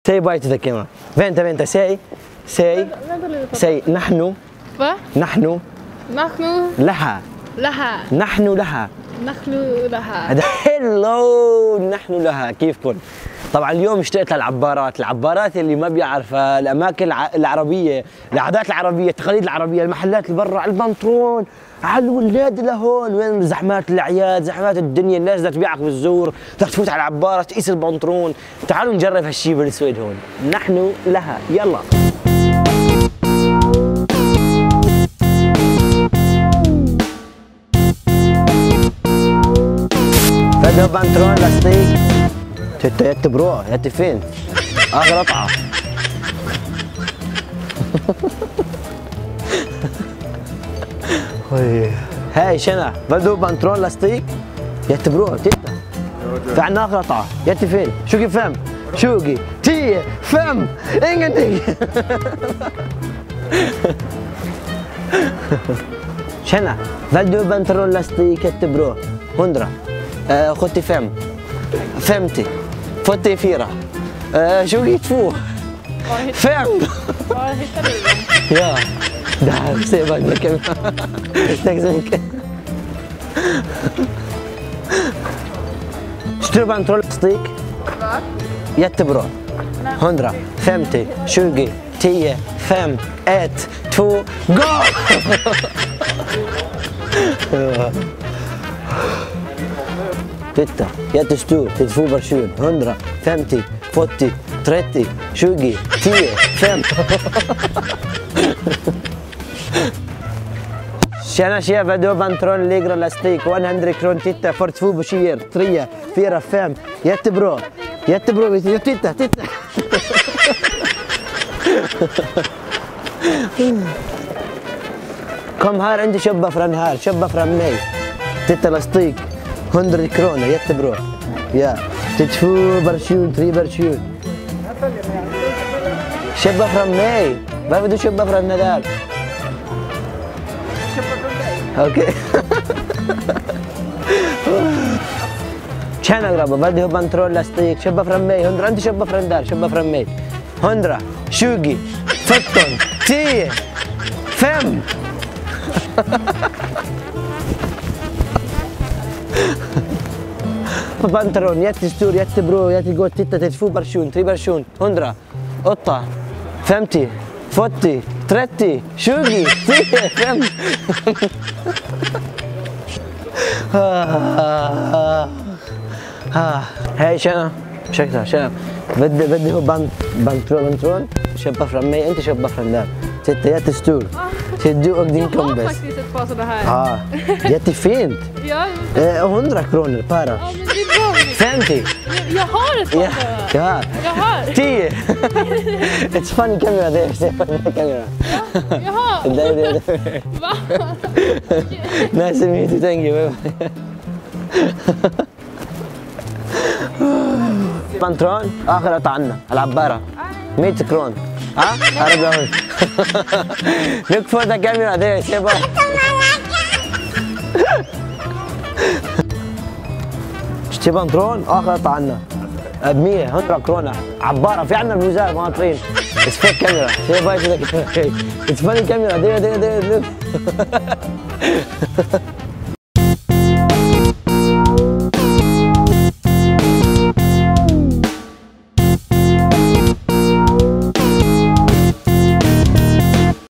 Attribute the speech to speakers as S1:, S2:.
S1: Säg bara till the camera. Vänta, säg. نحن.
S2: Va?
S1: نحن.
S2: نحن
S1: لها.
S2: لها.
S1: نحن لها.
S2: نحن لها.
S1: هذا هلو نحن لها كيفكن؟ طبعا اليوم اشتقت العبارات اللي ما بيعرفها، الاماكن العربيه، العادات العربيه، التقاليد العربيه، المحلات اللي برا، على البنطلون، على الولاد لهون، وين زحمات الاعياد، زحمات الدنيا، الناس بدها تبيعك بالزور، بدك تفوت على العباره تقيس البنطلون، تعالوا نجرب هالشيء بالسويد هون، نحن لها، يلا. فده بنطلون لاستيك. يا برو يا فين؟ اخر قطعة. هاي شنو؟ بدو بنطلون لاستيك؟ يا برو تيتا. في عنا اخر قطعة، يا فين؟ شوقي فم؟ شوقي تي فم انجنتي. شنو؟ بدو بنطلون لاستيك يا برو. هندرة. خدتي فم. فهمتي فوتي فيرا شو يتفوه فهم يا ده سيبك لك تكزمك اشتري بنطلون لاستيك يتبرو هندرة فهمتي شوقي تي فهم ات تو جو. تتا يا تستور تدفو برشون هندرة فهمتي فوتي تريتي شوقي تي فهم. شانا شيا بدو بنطلون ليجرا لاستيك 100 كرون تيتا فورتفو بشير تريا فيرا فهم يت برو تيتا كم هار عندي شبه فرن هار شبه فرن مي تيتا لاستيك 100 كرون يت برو يا تدفو برشون 3 برشون شبه فرن مي ما بدو شبه فرن نذار اوكي. كان اقرب بده بنطلون لاستيك شبه فرن مي 100 انت شبه فرن دار شبه فرن مي 100 شوقي فتن تي فم. بنطلون يت ستور يت برو يت جوت تيتا تدفو برشون 3 برشون 100 قطة فهمتي فوتي ترتي شوقي تي فهم. هاي شنو شكلها شنو بدي هو بنطلون شبه فرمي انت شبه فرندار تيتا يت ستور تدو اقدين كومبس jättefint.
S2: Ja,
S1: 100 kronor para.
S2: Ja, men det är bra.
S1: Fenty.
S2: Jag har ett sånt.
S1: Ja.
S2: Jag har.
S1: 10. It's funny camera there. It's funny camera.
S2: Jag har.
S1: ده.
S2: Va?
S1: Nice to meet you. Thank you. بنطلون اخر قطعة عنا العبارة 100 كرون. ها؟ عربي. Look for the camera there. Seba. اشتري بنطلون اخر قطعة عنا ب 100 كرونة عبارة في عنا الوزارة مواطنين. It's fake camera. Seba. It's funny camera. There. Look.